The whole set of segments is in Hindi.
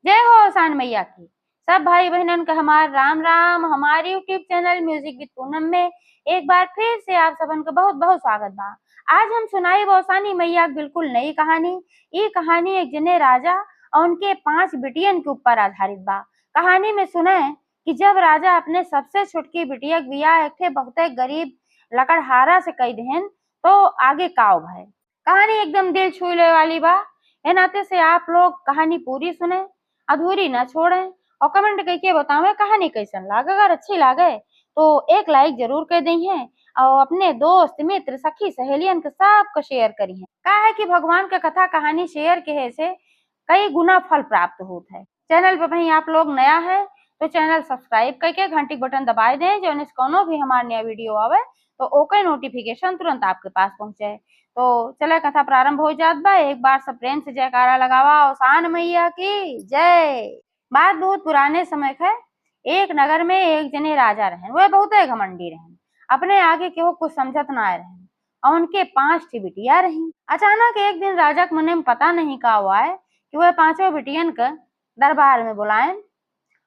जय हो आसान मैया की। सब भाई बहनन का हमार राम राम। हमारे YouTube channel music with Poonam में एक बार फिर से आप सबन का बहुत बहुत स्वागत बा। आज हम सुनाई बौसानी मैया की बिल्कुल नई कहानी। ये कहानी एक जने राजा और उनके 5 बिटियन के ऊपर आधारित बा। कहानी में सुने कि जब राजा अपने सबसे छोटकी बिटिया के बियाह एक थे बहुत गरीब लकड़हारा से कई देहन तो आगे काव भय। कहानी एकदम दिल छूले वाली बा। ए नाते से आप लोग कहानी पूरी सुने, अधूरी ना छोड़ें और कमेंट करके बतावें कहानी कैसन लागे। अगर अच्छी लागे तो एक लाइक जरूर कर दी है और अपने दोस्त मित्र सखी सहेलियन के सबको शेयर करी है। का है कि भगवान का कथा कहानी शेयर के से कई गुना फल प्राप्त होता है। चैनल पर वहीं आप लोग नया है तो चैनल सब्सक्राइब करके घंटी बटन दबाए दें जो कोनो भी हमारा नया वीडियो आवे तो ओके नोटिफिकेशन तुरंत आपके पास पहुंचे। तो चले कथा प्रारंभ हो जात बा। एक बार सब प्रेम से जयकारा लगावा आसान मैया की जय। बात बहुत पुराने समय का। एक नगर में एक जने राजा रहन, वह बहुत घमंडी रहन, अपने आगे केहू कुछ समझत ना रहन और उनके 5 ठी बिटिया रही। अचानक एक दिन राजा के मन में पता नहीं का हुआ है कि वह 5 बिटियन के दरबार में बुलाएं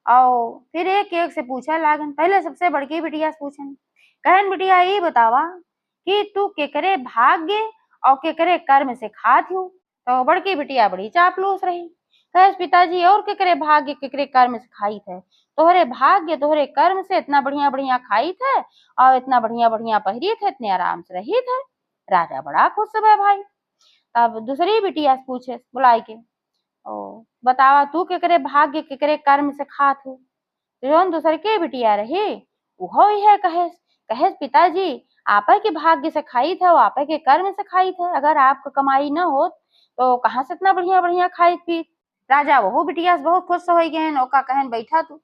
और फिर एक एक से पूछा लागन। पहले सबसे बड़की बिटिया से पूछन, कहन बिटिया ये बतावा कि तू केकरे भाग्य और केकरे कर्म से खात हूँ। तो बड़की बिटिया बड़ी चापलूस रही, कहे पिताजी और केकरे भाग्य केकरे कर्म से खाई थे, तोहरे भाग्य तोहरे कर्म से इतना बढ़िया बढ़िया खाई थे और इतना बढ़िया बढ़िया पहरी थे, इतने आराम से रही थे। राजा बड़ा खुश है भाई। तब दूसरी बिटिया से पूछे बुलाई के, ओ बतावा तू केकरे भाग्य केकरे कर्म से खात हो। जोन दूसर के बिटिया रही वो है कहेस, कहेस पिताजी आप के भाग्य से खाई थे, आप के कर्म से खाई थे, अगर आपका कमाई न हो तो कहाँ से इतना बढ़िया बढ़िया खाई पी। राजा वो बिटिया से बहुत खुश हो गए, ओका कहन बैठा तू।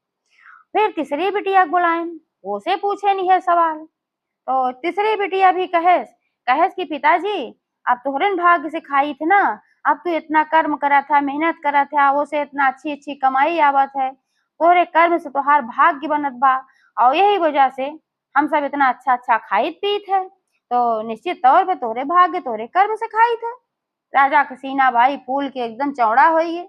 फिर तीसरी बिटिया को बुलाएन, वो से पूछे नहीं है सवाल। तो तीसरी बिटिया भी कहेस, कहेस कि पिताजी अब तोहरे भाग्य से खाई थे ना, अब तू इतना कर्म करा था, मेहनत करा था, वो से इतना अच्छी अच्छी कमाई आवत है, तोहरे कर्म से तोहार भाग्य बनत बा और यही वजह से हम सब इतना अच्छा अच्छा खाई पीत है, तो निश्चित तौर पे तोहरे भाग्य तोहरे कर्म से खाई थे। राजा का सीना भाई फूल के एकदम चौड़ा हो गए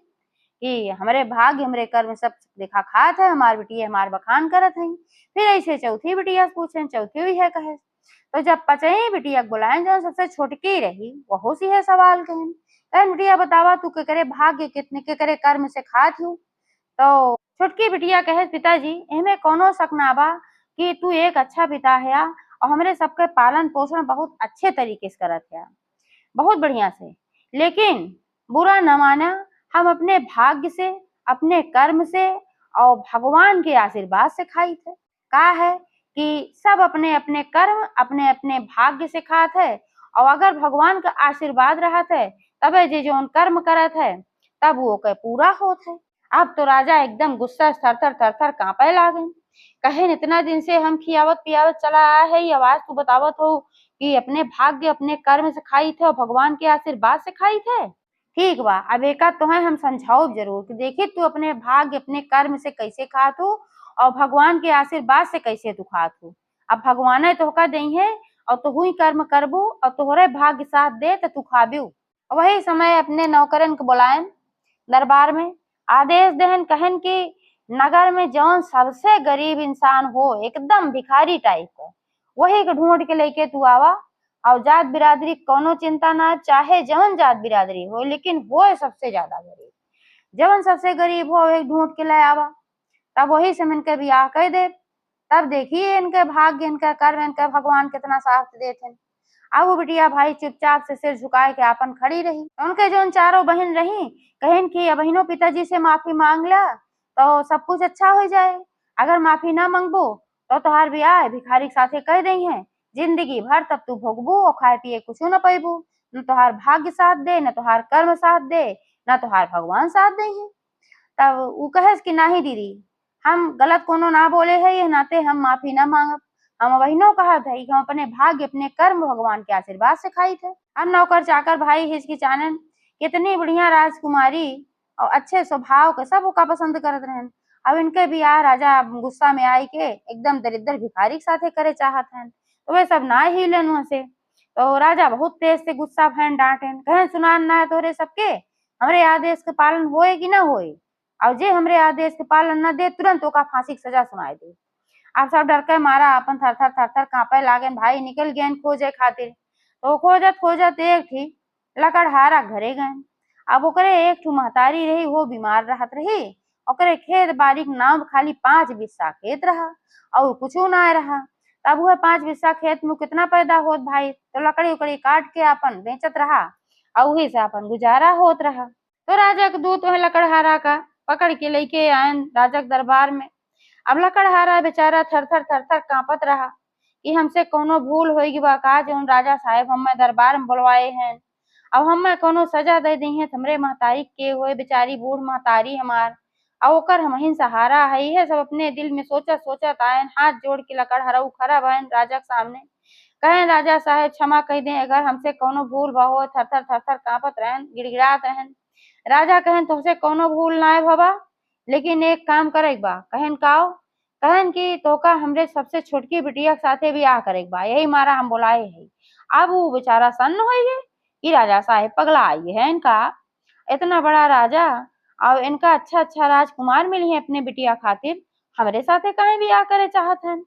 कि हमारे भाग्य हमारे कर्म सब देखा खात है, हमार बिटिया हमार बखान करत है। फिर ऐसे चौथी बिटिया से पूछे, चौथी हुई है कहे। तो जब 5 बिटिया बुलाए जो सबसे छोटकी रही वह सी है सवाल कहन, कहन बिटिया बतावा तू के करे भाग्य कितने के करे कर्म से खात हूँ। तो छोटकी बिटिया कहे पिताजी एमे कोनो शक ना बा कि तू एक अच्छा पिता है और हमरे सबके पालन पोषण बहुत अच्छे तरीके से करत है, बहुत बढ़िया से, लेकिन बुरा न माना, हम अपने भाग्य से अपने कर्म से और भगवान के आशीर्वाद से खाई थे। कहा है कि सब अपने अपने कर्म अपने अपने भाग्य से खात है और अगर भगवान का आशीर्वाद रहा थे तबे जे जो कर्म करत है तब वो के पूरा होत है। अब तो राजा एकदम गुस्सा थर थर कांपे लागन, कहे इतना दिन से हम खियावत पियावत चला आया है, ये आवाज तू बतावत हो कि अपने भाग्य अपने कर्म से खाई थे और भगवान के आशीर्वाद से खाई थे। ठीक बा, अब एका तो है हम समझाओ जरूर कि देखिए तू अपने भाग्य अपने कर्म से कैसे खात हो और भगवान के आशीर्वाद से कैसे तू खात हो। अब भगवान तोहका दई है और तू ही कर्म करबू और तोहरे भाग्य साथ दे तो तू खाबू। वही समय अपने नौकरन को बुलायन दरबार में, आदेश देहन कहन कि नगर में जौन सबसे गरीब इंसान हो एकदम भिखारी टाइप का वही को ढूंढ के लेके तू आवा और जात बिरादरी कोनो चिंता ना, चाहे जवन जात बिरादरी हो लेकिन वो सबसे ज्यादा गरीब, जवन सबसे गरीब हो एक ढूंढ के ले आवा, तब वही से इनके ब्याह कर दे। तब देखिए इनके भाग्य इनका कर्म इनका भगवान कितना साथ देते। अब वो बिटिया भाई चुपचाप से सिर झुकाए के आपन खड़ी रही। उनके जो चारों बहन रही कहन की बहनों पिताजी से माफी मांग ला तो सब कुछ अच्छा हो जाए, अगर माफी ना मांगबो तो तुहार ब्याह भिखारी साथे कह दई है, जिंदगी भर तब तू भोगबू और खाए पिए कुछ न पैबू, न तुहार भाग्य साथ दे न तुहार कर्म साथ दे न तुहार भगवान साथ दे है। तब वो कहे कि नहीं दीदी हम गलत कोनो ना बोले है, ये नाते हम माफी ना मांगब, हम बहनों कहा था कि हम अपने भाग्य अपने कर्म भगवान के आशीर्वाद से खाई थे। हम नौकर चाकर भाई हिचकिचानन कितनी बढ़िया राजकुमारी और अच्छे स्वभाव के सब का पसंद करत रहन। अब इनके बियाह राजा गुस्सा में आई के एकदम दरिद्र भिखारी के साथे करे चाहत हन, तो वे सब ना हिलन वहां से। तो राजा बहुत तेज से गुस्सा भैन डांटन, कहें सुनान ना है तोरे सबके, हमरे आदेश के पालन होए कि ना होए, और जे हमरे आदेश के पालन न दे तुरंत ओका फांसी की सजा सुनाए दे। आप सब डर के मारा अपन थर थर कांपे लागन। भाई निकल गए खोजे खातिर। तो खोजत खोजत एक थी लकड़हारा घरे गए। अब ओकरे एक ठू महतारी रही, वो बीमार रहत रही। ओकरे खेत बाड़ी के नाम खाली 5 बिस्सा खेत रहा और कुछ ना रहा। तब वह 5 बिस्सा खेत में कितना पैदा होत भाई, तो लकड़ी उकड़ी काट के अपन बेचत रहा और वही से अपन गुजारा होत रहा। तो राजा के दूत वह लकड़हारा का पकड़ के लेके आयन राजा के दरबार में। अब लकड़हारा बेचारा थर थर कांपत रहा कि हमसे कोनो भूल होगी बा का जौन राजा साहेब हमें दरबार में बुलवाए हैं। अब हमें कोनो सजा दे दी है हमरे महतारी के हुए बेचारी बूढ़ महतारी हमार और ओकर हमहिन सहारा है। यह सब अपने दिल में सोचत सोचत आयन। हाथ जोड़ के लकड़हारा खड़ा भयन राजा के सामने। कहें राजा साहेब क्षमा कह दें अगर हमसे कोनो भूल बा हो। थर थर कांपत रहन, गिड़गिड़ात रहन। राजा कहें तुमसे कोनो भूल ना है बाबा, लेकिन एक काम करे बा। कहन काओ? कहन की तोका हमरे सबसे छोटकी बिटिया के साथे बियाह करे बा, यही मारा हम बुलाए है। अब वो बेचारा सन्न हो गए कि राजा साहेब पगला आई है इनका, इतना बड़ा राजा और इनका अच्छा अच्छा राजकुमार मिली है अपने बिटिया खातिर, हमरे साथे काहे बियाह करे चाहत हन।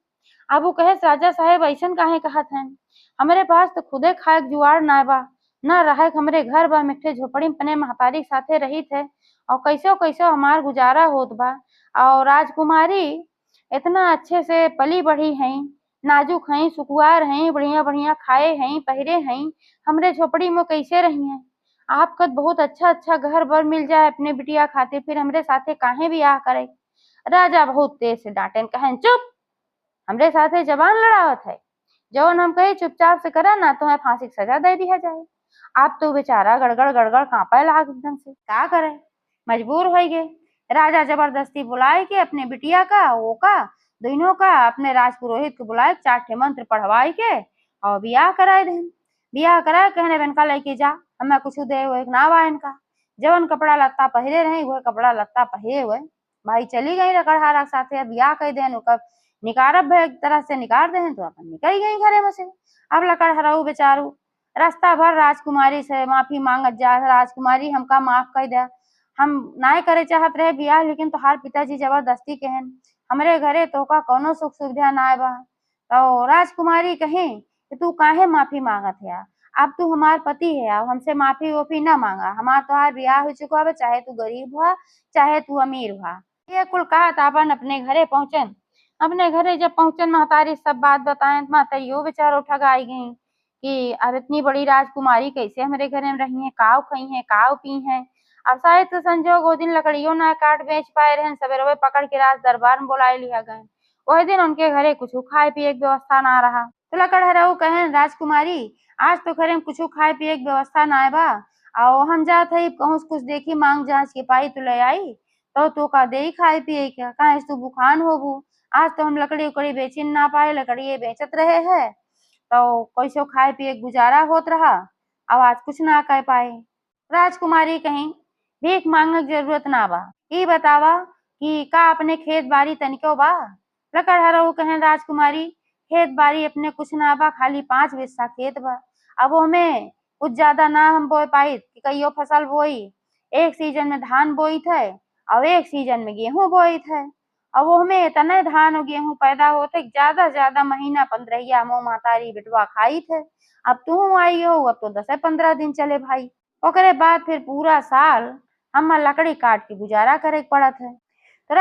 अब वो कहे राजा साहेब ऐसन काहे कहत हन, हमारे पास तो खुदे खाए के जुआड़ ना बा, न रहे हमरे घर बा, मिट्टे झोपड़ी में अपने महतारी साथे रही थे और कैसो कैसो हमार गुजारा होत बा। और राजकुमारी इतना अच्छे से पली बढ़ी हैं, नाजुक हैं, सुकुआर हैं, बढ़िया बढ़िया खाए हैं, पहरे हैं, हमरे झोपड़ी में कैसे रही हैं। आपका बहुत अच्छा अच्छा घर बर मिल जाए अपने बिटिया खातिर, फिर हमरे साथे काहे बियाह करे। राजा बहुत तेज से डांटे, कहें चुप, हमरे साथे जबान लड़ावत है, जौन हम कहे चुपचाप से करा ना तुम्हें फांसी की सजा दे दिया जाए। आप तो बेचारा गड़गड़ कांपे लाग एकदम से, क्या करे, मजबूर हो गए। राजा जबरदस्ती बुलाए के अपने बिटिया का वो का दोनों का अपने राजपुरोहित को बुलाए 4 ठे मंत्र पढ़वाई के और बियाह कराए दे। बियाह कराए कहने इनका लेके जा, हमें कुछ दे वो एक नाव आ इनका। जवन कपड़ा लत्ता पहरे रहे वह कपड़ा लत्ता पहरे हुए भाई चली गई लकड़हारा के साथे। बियाह कह दे निकारब एक तरह से निकार दे तो अपन निकल गई घरे में से। अब लकड़हराऊ बेचारू रास्ता भर राजकुमारी से माफी मांगत जा, राजकुमारी हमका माफ कर दे, हम नाय करे चाहत रहे बियाह, लेकिन तोहार पिताजी जबरदस्ती कहन हमरे घरे तोका कोनो सुख सुविधा ना बा। तो राजकुमारी कहें कि तू काहे माफी मांगत है, अब तू हमार पति है, अब हमसे माफी वोफी ना मांगा, हमार तोहार ब्याह हो चुका है, चाहे तू गरीब हुआ चाहे तू अमीर हुआ। ये कुल कहत अपन अपने घरे पहुंचन। अपने घरे जब पहुंचन महतारी सब बात बताएं, महतारियों बेचारो ठगाई गई कि अब इतनी बड़ी राजकुमारी कैसे हमारे घर में रही है, काव खई है, काव पी है। अब शायद तो संजोग वो दिन लकड़ियों ना काट बेच पाए रहे, सवेरे पकड़ के राज दरबार में बुलाए लिया गए। वही दिन उनके घरे कुछ खाए पिए की व्यवस्था ना रहा। तो लकड़हराऊ कहें राजकुमारी आज तो घरे में कुछ खाए पिए की व्यवस्था ना बा, और हम जात है कहूँ कुछ देखी मांग जांच के पाई तो ले आई तो का दे खाए पिए क्या, कहा तू बुखान होबू। आज तो हम लकड़ी उकड़ी बेची ना पाए, लकड़ी बेचत रहे है तो कैसो खाए पिए गुजारा होत रहा, अब आज कुछ ना कह पाए। राजकुमारी कहीं भीख मांगने की जरूरत ना बा, ई बतावा कि का अपने खेत बाड़ी तनिको बा। लकड़हराऊ कहें राजकुमारी खेत बाड़ी अपने कुछ ना बा, खाली 5 बिस्सा खेत बा, अब हमें कुछ ज्यादा ना हम बोए पाई कि कईयो फसल बोई। एक सीजन में धान बोई थे और एक सीजन में गेहूं बोई थे, अब वो हमें इतने धान और गेहूं पैदा होते ज्यादा महीना 15 मो मातारी बिटवा खाई थे। अब तू आई हो, अब तो 10-15 दिन चले भाई, ओकरे बाद फिर पूरा साल हम लकड़ी काट के गुजारा करे पड़त है। तो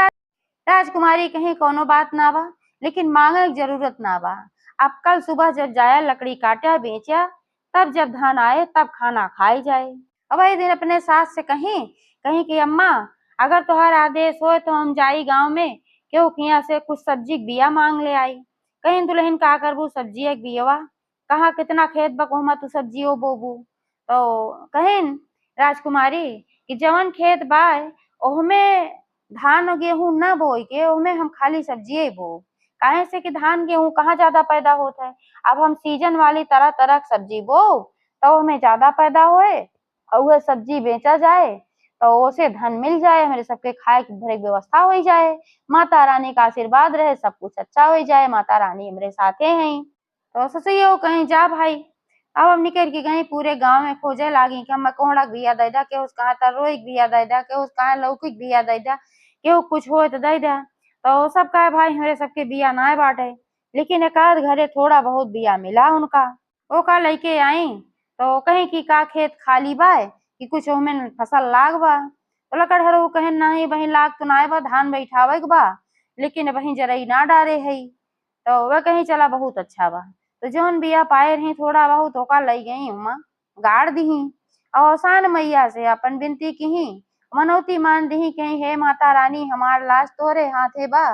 राजकुमारी कहीं कोनो बात ना बा, लेकिन मांगे की जरूरत ना बा। अब कल सुबह जब जाया लकड़ी काटा बेचा, तब जब धान आए तब खाना खाई जाए। अब वही दिन अपने सास से कहीं कहीं कि अम्मा अगर तुम्हार आदेश हो तो हम जाई गांव में क्यों किया से कुछ सब्जी बिया मांग ले आई। कहीं दुल्हन का करबू सब्जी एक बियवा, कहाँ कितना खेत बको तू सब्जी बोबू। तो कहीं राजकुमारी कि जवन खेत बाय ओहमे धान और गेहूं न बोई के ओहमे हम खाली सब्जी बो, काहे से कि धान गेहूं कहाँ ज्यादा पैदा होता है। अब हम सीजन वाली तरह तरह सब्जी बो तो हमें ज्यादा पैदा होए और वह सब्जी बेचा जाए तो उसे धन मिल जाए, हमारे सबके खाए की भरे व्यवस्था हो जाए, माता रानी का आशीर्वाद रहे, सब कुछ अच्छा हो जाए, माता रानी हमारे साथे हैं। तो सोचिए कहीं जा भाई अब हम निकल के गई पूरे गांव में खोजे लागी कि हम कोहड़क बिया दे दा, केहू कहा तरोई बिया दे दा, केहू कहा लौकी बिया दे दा, केहू कुछ हो तो दे दा। तो सब कहे भाई हमारे सबके बिया ना बाटे, लेकिन एक आध घरे थोड़ा बहुत बिया मिला उनका। वो का लेके आई तो कहीं की का खेत खाली बा कि कुछ ओमें फसल लाग बा। तो लकड़ हरो कहे नहीं वही लाग तो ना बा, धान बैठावे के बा, लेकिन वही जरई ना डारे है। तो वह कहीं चला बहुत अच्छा बा। तो जौन बिया पाए रही थोड़ा बहुत ओका लई गई उमा गाड़ दही और सान मैया से अपन विनती की मनौती मान दही कहीं हे माता रानी हमार लाश तोरे हाथे बा,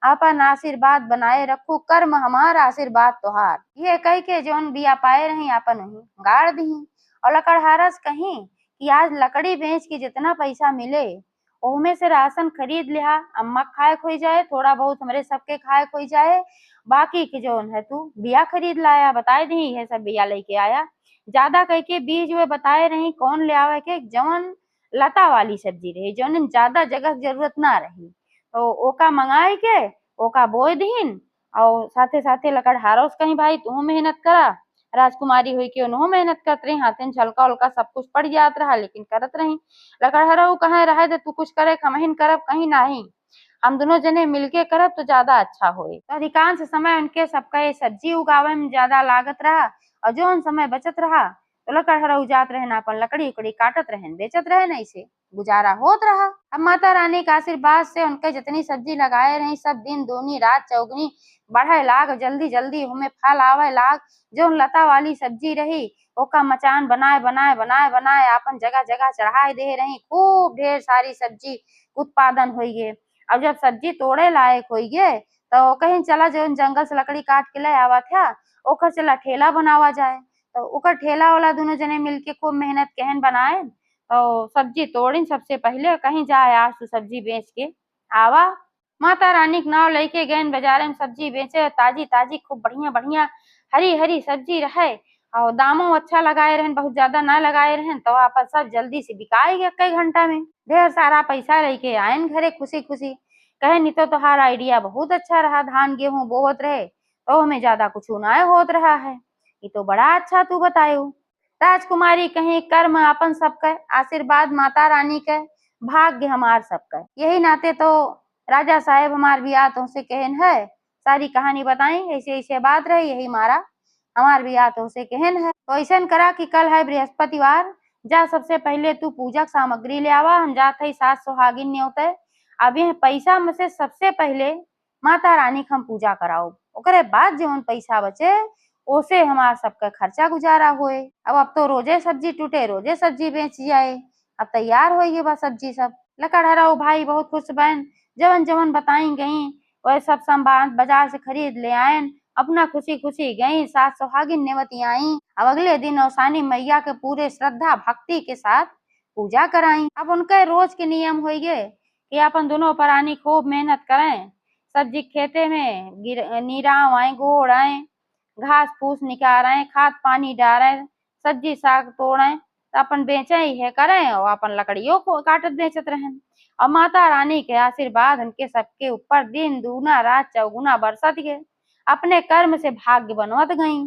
अपन आशीर्वाद बनाए रखू कर्म हमार आशीर्वाद तोहार। ये कह के जौन बिया पाए रही अपन वही गाड़ दही। और लकड़हारस कहीं कि आज लकड़ी बेच के जितना पैसा मिले ओमे से राशन खरीद लिया, अम्मा खाए खोई जाए, थोड़ा बहुत हमारे सबके खाए खोई जाए, बाकी के जौन है तू बिया खरीद लाया। बताए दी है सब बिया लेके आया। ज्यादा कह के बीज वे बताए रही कौन ले आवे के जौन लता वाली सब्जी रही, जौन ज्यादा जगह की जरूरत ना रही, तो ओका मंगाए के ओका बोए दीन। और साथे साथे लकड़हारों से कहीं भाई तू मेहनत करा, राजकुमारी हुई कि उन्हों मेहनत करत रही, हाथन छलका उलका सब कुछ पड़ जात रहा लेकिन करत रही। लकड़हरा कहे रहे दे तू कुछ करे कमहिन करब कहीं नहीं, हम दोनों जने मिलके करब तो ज्यादा अच्छा होए। तो अधिकांश समय उनके सबका ये सब्जी उगावे में ज्यादा लागत रहा, और जौन समय बचत रहा तो लकड़हरा जात रहे ना अपन लकड़ी उकड़ी काटत रहे बेचत रहे, नहीं से गुजारा होत रहा। अब माता रानी का आशीर्वाद से उनके जितनी सब्जी लगाए रही सब दिन दूनी रात चौगनी बढ़े लाग, जल्दी जल्दी हमें फल आवे लाग। जो लता वाली सब्जी रही ओका मचान बनाए बनाए बनाए बनाए अपन जगह जगह चढ़ाए दे रही, खूब ढेर सारी सब्जी उत्पादन हुई गे। अब जब सब्जी तोड़े लायक हुई गे तो कहीं चला जो जंगल से लकड़ी काट के ले आवा था ओकर चला ठेला बनावा जाए। तो ओकर ठेला वाला दोनों जने मिलके खूब मेहनत कहन बनाए और सब्जी तोड़ी सबसे पहले कहीं जाए आज तो सब्जी बेच के आवा। माता रानी के नाव लेके गए बाजार में सब्जी बेचे, ताजी ताजी खूब बढ़िया बढ़िया हरी हरी सब्जी रहे और दामों अच्छा लगाए रहन, बहुत ज्यादा ना लगाए रहन, तो आप सब जल्दी से बिकाई गया कई घंटा में। ढेर सारा पैसा लेके आयन घरे खुशी खुशी। कहे नहीं तो तुम्हारा आइडिया बहुत अच्छा रहा, धान गेहूं बोत रहे तो हमें ज्यादा कुछ ना होत रहा है, ये तो बड़ा अच्छा तू बतायो। राजकुमारी कहीं कर्म अपन सबका आशीर्वाद माता रानी के भाग्य हमार सबका, यही नाते तो राजा साहेब हमार बियाह तुमसे कहन है, सारी कहानी बताई ऐसे ऐसे बात रही, यही मारा हमार बियाह तुमसे कहन है। तो ऐसा करा कि कल है बृहस्पतिवार, जा सबसे पहले तू पूजा सामग्री ले आवा, हम जात है सात सुहागिन न्योते। अब यह पैसा में से सबसे पहले माता रानी के हम पूजा कराओ, ओकरे बाद जो पैसा बचे ओसे हमार सबका खर्चा गुजारा होए। अब तो रोजे सब्जी टूटे रोजे सब्जी बेच जाए, अब तैयार हो गई बा सब्जी सब। लकड़हरा भाई बहुत खुश बहन, जवन जवन बताई गई वह सब सामान बाजार से खरीद ले आयन, अपना खुशी खुशी गई सात सुहागिन नेवती आई। अब अगले दिन औसानी मैया के पूरे श्रद्धा भक्ति के साथ पूजा कराई। अब उनके रोज के नियम हो गए कि अपन दोनों प्राणी खूब मेहनत करें, सब्जी खेते में नीराव आए गोड़ आए, घास फूस निकालें, खाद पानी डालें, सब्जी साग तोड़ें, तो अपन बेचे ही है करें और अपन लकड़ियों को काटत बेचत रहें। और माता रानी के आशीर्वाद उनके सबके ऊपर दिन दूना रात चौगुना बरसत गए, अपने कर्म से भाग्य बनवत गई।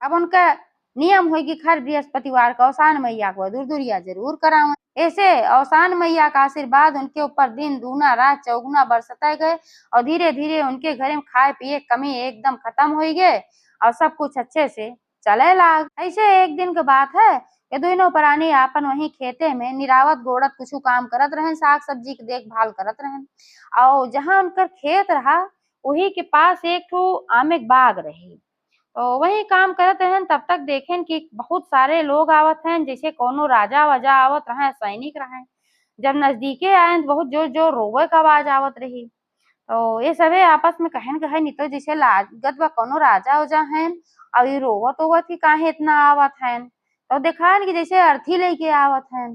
अब उनका नियम होगी हर बृहस्पतिवार का औसान मैया को दूर दूरिया जरूर करावे, ऐसे औसान मैया का आशीर्वाद उनके ऊपर दिन दूना रात चौगुना बरसते गए और धीरे धीरे उनके घर में खाए पिए कमी एकदम खत्म हो गए और सब कुछ अच्छे से चले लाग। ऐसे एक दिन की बात है कि दोनों प्राणी आपन वही खेते में निरावत गोड़त कुछ काम करत रहे, साग सब्जी की देखभाल करत रहे। और जहाँ उनका खेत रहा वही के पास एक ठो आमे के बाग रही, तो वही काम करत रहन तब तक देखें कि बहुत सारे लोग आवत हैं, जैसे कोनो राजा वाजा आवत रहे सैनिक रहे। जब नजदीके आए तो बहुत जोर जोर रोवे का आवाज आवत रही। तो ये सबे आपस में कहन कहे नहीं तो जैसे लागत बा कोनो राजा उजा हैं और ये रोवत ओवत की काहे इतना आवत हैं, तो दिखान कि जैसे अर्थी लेके आवत हैं।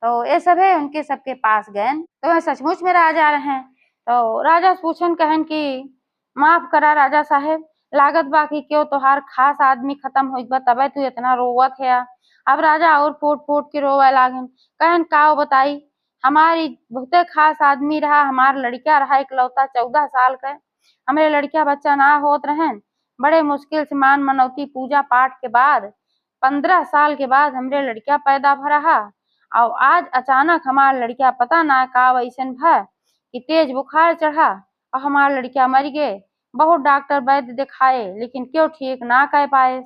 तो ये सब है उनके सबके पास गए तो वह सचमुच में राजा रहे। तो राजा पूछन कहन कि माफ करा राजा साहेब, लागत बा कि क्यों तोहार खास आदमी खत्म हो गया तबे तू इतना रोवत है। अब राजा और फूट फूट के रोवे लागन, कहन का बताई हमारी बहुते खास आदमी रहा, हमार लड़का रहा इकलौता 14 साल का, हमारे लड़का बच्चा ना होत रहन, बड़े मुश्किल से मान मनौती पूजा पाठ के बाद 15 साल के बाद हमरे लड़किया पैदा भरहा और आज अचानक हमार लड़किया पता ना का वैसन भ कि तेज बुखार चढ़ा और हमार लड़किया मर गए। बहुत डॉक्टर वैद्य दिखाए लेकिन क्यों ठीक ना कह पाए।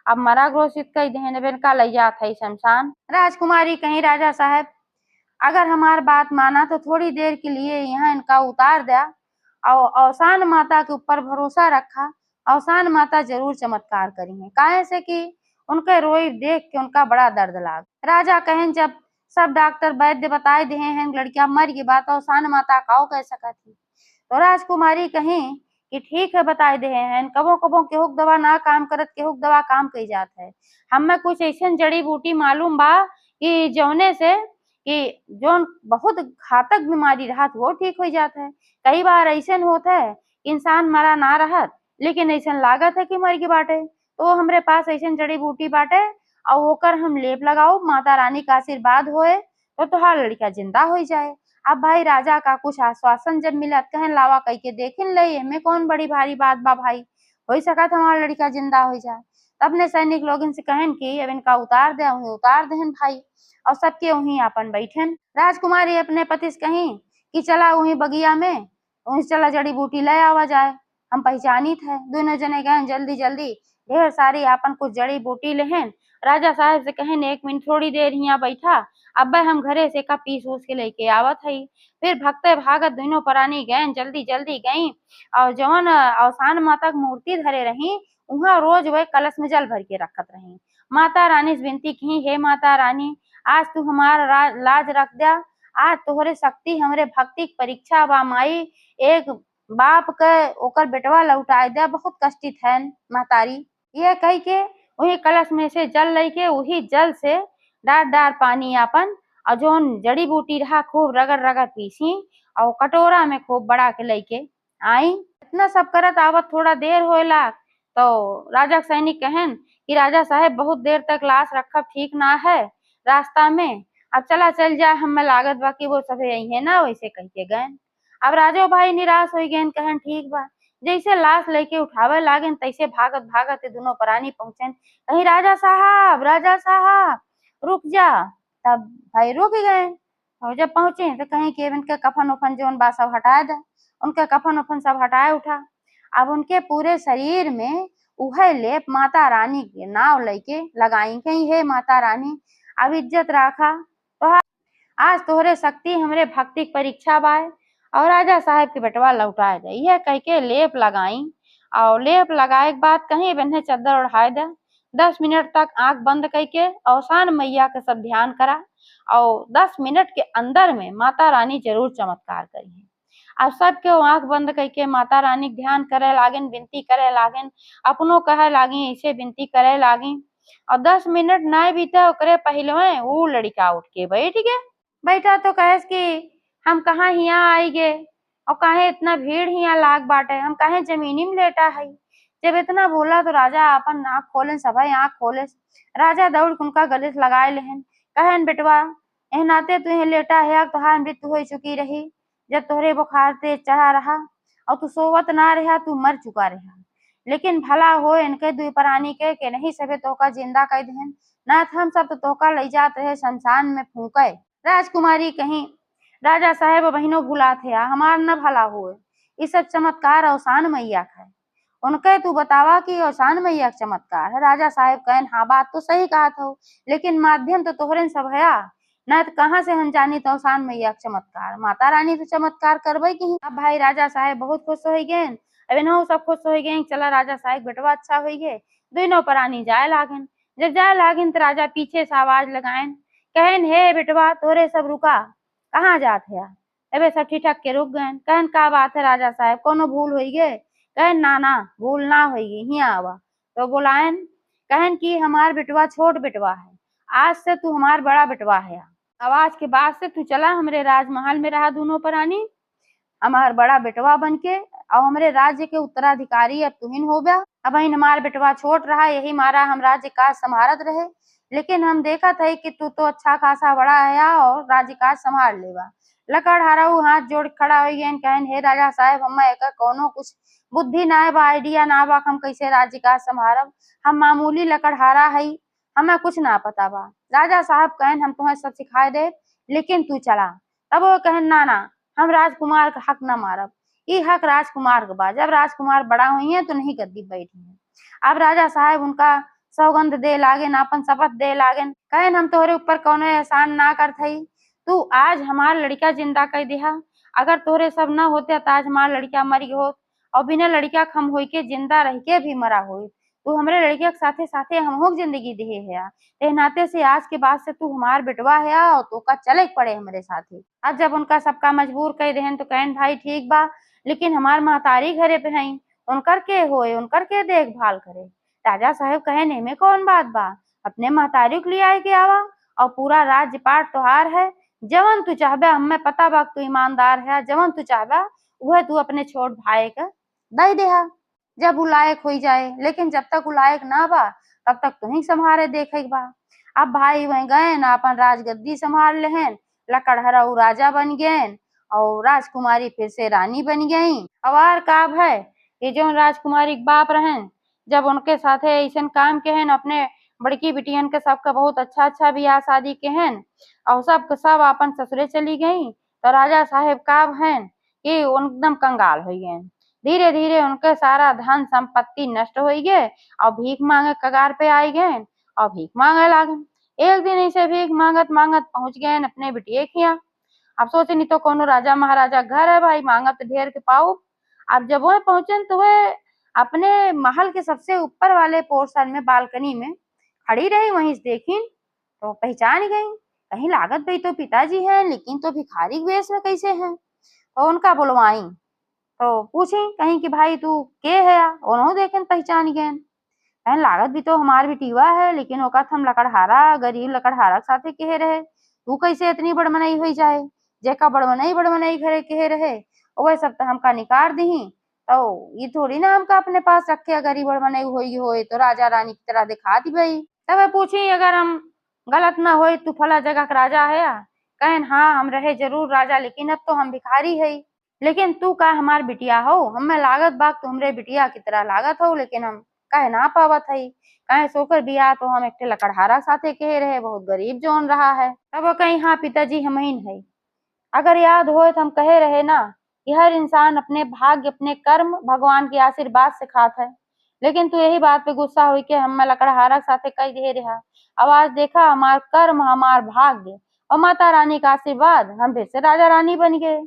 अब मरा घोषित कई देहन बेन का लई जात है शमशान। राजकुमारी कहीं राजा साहब अगर हमार बात माना तो थोड़ी देर के लिए यहाँ इनका उतार दिया और अवसान माता के ऊपर भरोसा रखा। अवसान माता जरूर चमत्कार करी है काहे से कि उनके रोई देख के उनका बड़ा दर्द लाग। राजा कहें जब सब डॉक्टर वैद्य बताए दे हैं लड़कियां मर की बात अवसान माता काओ कह सका थी। तो राजकुमारी कहें कि ठीक है बताए दे हैं कबो कबो केहुक दवा ना काम करत केहुक दवा काम कही जात है। हमें कुछ ऐसी जड़ी बूटी मालूम बा कि जौने से कि जोन बहुत घातक बीमारी रहत वो ठीक हो जाता है। कई बार ऐसा होता है इंसान मरा ना रहत लेकिन ऐसा लागत है कि मर गई बाटे। तो हमरे पास ऐसा जड़ी बूटी बाटे और ओकर हम लेप लगाओ माता रानी का आशीर्वाद होए तो तुहार लड़का जिंदा हो जाए। अब भाई राजा का कुछ आश्वासन जब मिलत कहन लावा कह के देखिन ले एमे कौन बड़ी भारी बात बा भाई हो सकत हमारा लड़का जिंदा हो जाए। तब ने सैनिक लोग इनसे कहन कि अब इनका उतार दे उतार देहन भाई और सबके वहीं अपन बैठन। राजकुमारी अपने पति से कही कि चला वहीं बगिया में वहीं चला जड़ी बूटी ले आवा जाए हम पहचानी थे। दोनों जने गए जल्दी जल्दी ढेर सारी अपन कुछ जड़ी बूटी लेहन। राजा साहब से कहन 1 मिनट थोड़ी देर यहाँ बैठा अब हम घरे से का पीस उस के लेके आवत हई। फिर भगते भागत दोनों प्राणी गए जल्दी जल्दी गई और जवन अवसान माता की मूर्ति धरे रही वहाँ रोज वह कलश में जल भर के रखत रही। माता रानी से विनती की हे माता रानी आज तू हमारा लाज रख दिया। आज तोहरे शक्ति हमरे भक्ति की परीक्षा बा माई। एक बाप के ओकर बेटवा लौटाए दिया बहुत कष्टित है महतारी। ये कह के वही कलश में से जल लेके वही जल से डार डार पानी अपन और जोन जड़ी बूटी रहा खूब रगड़ रगड़ पीसी और कटोरा में खूब बड़ा के लेके आई। इतना सब करत आवत थोड़ा देर होएला तो राजा सैनिक कहन कि राजा साहब बहुत देर तक लाश रखब ठीक ना है रास्ता में अब चला चल जाए हमें लागत बा कि वो सभी यही है ना वैसे कह के गए। अब राजो भाई निराश हो गए कहन ठीक बा। जैसे लाश लेके उठावे लागन तैसे भागत भागत दोनों प्राणी पहुंचन कहीं राजा साहब रुक जा। तब भाई रुक गए और जब पहुंचे तो कहीं के उनके कफन उफन जो बा सब हटा दे उनके कफन उफन सब हटाए उठा। अब उनके पूरे शरीर में उहे लेप माता रानी के नाव लेके लगाई कहीं हे माता रानी अब इज्जत रखा तो आज तोहरे शक्ति हमरे भक्ति की परीक्षा बाय और राजा साहब के बेटवा लौटाए दे यह कह के लेप लगाई और लेप लगाए के बाद कहीं बन्हे चद्दर उड़ाए दे। 10 मिनट तक आंख बंद करके अवसान मैया का सब ध्यान करा और 10 मिनट के अंदर में माता रानी जरूर चमत्कार करी है। अब सबके आंख बंद करके माता रानी ध्यान करे लागन विनती करे लागन अपनों कहे लागी ऐसे विनती करे लागी और 10 मिनट ना बीते ओकरे पहले वो लड़का उठ के बैठ गए। बैठा तो कहेस कि हम कहाँ यहाँ आई गे और काहे इतना भीड़ यहाँ लाग बाटे हम काहे जमीनी में लेटा है। जब इतना बोला तो राजा अपन आँख खोले सभाई आँख खोले। राजा दौड़ के उनका गले से लगाए लेहन कहन बेटवा एह नाते तुहे लेटा है तुहार मृत्यु हो चुकी रही जब तोहरे बुखार तेज चढ़ा रहा और तू सोवत ना रहा तू मर चुका रहा लेकिन भला हो इनके दुई प्राणी के नहीं सबे तोका जिंदा कर देहन ना हम सब तो तोका ले जात रहे शमशान में फूके। राजकुमारी कहीं राजा साहेब बहनों भुला थे हमार न भला हुए ये सब चमत्कार अवसान मैया का है उनके तू बतावा कि अवसान मैया का चमत्कार है। राजा साहेब कहन हाँ बात तो सही कहा था लेकिन माध्यम तो तोहरे सब है न तो कहाँ से हम जानी तो अवसान मैया का चमत्कार माता रानी तो चमत्कार करबे की। अब भाई राजा साहेब बहुत खुश हो गए अब इन्हों सब खुश हो गए चला राजा साहेब बेटवा अच्छा हो गए। दोनों प्राणी जाए लागन जब जाए लागन तो राजा पीछे से आवाज लगाएन कहन हे बेटवा तोरे सब रुका कहाँ जात है अबे सब ठिठक के रुक गए कहन का बात है राजा साहब कोनो भूल हो गए कहन ना भूल ना होगी हिया आवा तो बुलायन कहन कि हमार बेटवा छोट बेटवा है आज से तू हमार बड़ा बेटवा है। आवाज के बाद से तू चला हमरे राजमहल में रहा दोनों प्राणी हमार बड़ा बेटवा बन के और हमरे राज्य के उत्तराधिकारी अब तुहिन हो गया। अब हमार बेटवा छोट रहा यही मारा हम राज्य काज संभारत रहे लेकिन हम देखा था कि तू तो अच्छा खासा बड़ा है और राज्य काज संभाल लेवा। लकड़हारा हाथ जोड़ खड़ा हो गए कहन हे राजा साहब हम एक कोनो कुछ बुद्धि ना बा आइडिया ना बा हम कैसे राज्य काज संभारब हम मामूली लकड़हारा है हमें कुछ ना पता बा। राजा साहब कहन हम तुम्हें सब सिखाए दे, लेकिन तू चला। तब वो कहन ना ना, हम राजकुमार का हक ना मारब, ई हक राजकुमार के बा। जब राजकुमार बड़ा हुई है तो नहीं गद्दी पर बैठी है। अब राजा साहब उनका सौगंध दे लागेन, अपन शपथ दे लागेन, कहन हम तोहरे ऊपर कौनो एहसान ना करत हई। तू आज हमार लड़का जिंदा कर दिहा। अगर तोहरे सब न होते तो आज हमार लड़का मर होत, और बिना लड़का खम होई के जिंदा रह के भी मरा होई। तू हमरे लड़किया के साथे साथे हमहू के जिंदगी दिहे है। ते नाते से आज के बाद से तू हमार बेटवा है और तो का चले के पड़े हमरे साथे। अब जब उनका सबका मजबूर कर देहन तो कहन भाई ठीक बा, लेकिन हमार महतारी घरे पे हई, उनकर के होए, उनकर के देखभाल करे। राजा साहब कहे एमे कौन बात बा, अपने महतारी के लिए आए के आवा, और पूरा राज्य पाट तोहार है। जवन तू चाहबे, हमें पता बा तू ईमानदार है, जवन तू चाहबे वह तू अपने छोट भाई के दे देहा जब वो लायक हो जाए। लेकिन जब तक वो लायक ना बा तब तक तू ही संभारे देखे बा। अब भाई वहीं गए न अपन राजगद्दी संभाल लेहन, लकड़हरा उ राजा बन गए और राजकुमारी फिर से रानी बन गई। अवार काब है कि जो राजकुमारी के बाप रहन, जब उनके साथे ऐसन काम के हन, अपने बड़की बिटियन के सबका बहुत अच्छा अच्छा बियाह शादी के हन और सब सब अपन ससुरे चली गई। तो राजा साहेब काब हैं कि एकदम कंगाल हो गए। धीरे धीरे उनके सारा धन संपत्ति नष्ट हो गए और भीख मांगे कगार पे आई गए और भीख मांगे लागन। एक दिन ऐसे भीख मांगत मांगत पहुंच गए अपने बिटिया के यहाँ। अब सोचे नहीं तो कोनो राजा महाराजा घर है भाई, मांगत ढेर के पाऊ। अब जब वह पहुंचे तो वह अपने महल के सबसे ऊपर वाले पोर्शन में बालकनी में खड़ी रही। वहीं से देखी तो पहचान गई, कहीं लागत भाई तो पिताजी हैं, लेकिन तो भिखारी के वेश में कैसे हैं। तो उनका बुलवाई तो पूछी कहीं कि भाई तू के है। उन्होंने देखे पहचान गए, कहन लागत भी तो हमार बिटिवा है, लेकिन ओका हम लकड़हारा गरीब लकड़हारा के साथे कहे रहे, तू कैसे इतनी बड़मनई हुई जाए। जेका बड़मनई घरे कहे रहे वह सब तो हमका निकार दी। तो ये थोड़ी ना हमका अपने पास रखे, अगर ये बड़मनई हुई होए तो राजा रानी की तरह दिखा दी भाई। तब पूछी अगर हम गलत ना होए तू फला जगह का राजा है। कहन हाँ हम रहे जरूर राजा, लेकिन अब तो हम भिखारी है। लेकिन तू का हमार बिटिया हो, हमें लागत बाग तो हमरे बिटिया की तरह लागत हो, लेकिन हम कहे ना पावत है। कहे सोकर बिया तो हम एक लकड़हारा साथे कहे रहे, बहुत गरीब जोन रहा है। तब वो कहीं हाँ पिताजी हम ही है। अगर याद हो तो हम कहे रहे ना कि हर इंसान अपने भाग्य अपने कर्म भगवान के आशीर्वाद से खात है। लेकिन तू यही बात पे गुस्सा हुई कि हम लकड़हारा के साथे कह दे रहा। आवाज देखा हमार कर्म हमार भाग्य और माता रानी का आशीर्वाद, हम फिर से राजा रानी बन गए।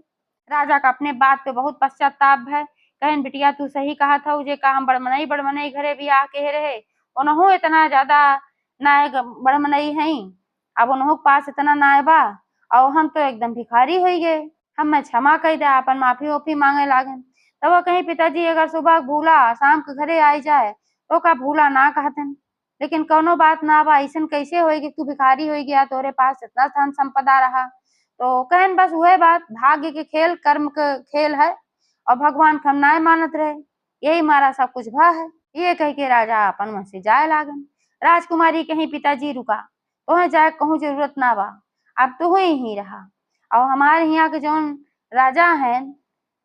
राजा का अपने बात पे बहुत पश्चाताप है। कहन बिटिया तू सही कहा था, उजे का हम बड़मनई घरे भी आ कहे रहे, उन्हों इतना ज्यादा नायक बड़मनई है। अब उन्हों के पास इतना नाय बा और हम तो एकदम भिखारी हो गए। हमें क्षमा कर दे, अपन माफी ओफी मांगे लागन। तो वो कहीं पिताजी अगर सुबह भूला शाम के घरे आई जाए तो का भूला ना कहतन। लेकिन कोनो बात ना बा, ऐसन कैसे होएगी तू भिखारी हो गया, तोरे पास इतना धन संपदा रहा। तो कहन बस वह बात भाग्य के खेल कर्म के खेल है और भगवान के हम नाय मानत रहे, यही मारा सब कुछ भा है। ये कह के राजा अपन वहां से जाए लागन। राजकुमारी कहीं पिताजी रुका, तो जाए कहूँ जरूरत ना बा, अब तो ही रहा। और हमारे यहाँ के जौन राजा हैं,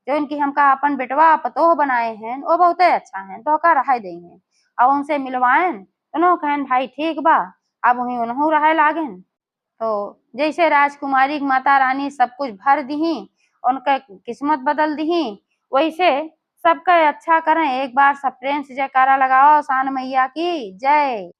जो इनकी हमका अपन बेटवा पतोह बनाए हैं, वो बहुत अच्छा है, तो का रह दे हैं और उनसे मिलवाएं। उन्हों कहन भाई ठीक बा, अब वही उन्हों रहे लागन। तो जैसे राजकुमारी की माता रानी सब कुछ भर दी, उनका किस्मत बदल दी, वैसे सबका अच्छा करें। एक बार सब प्रेम से जयकारा लगाओ, शान मैया की जय।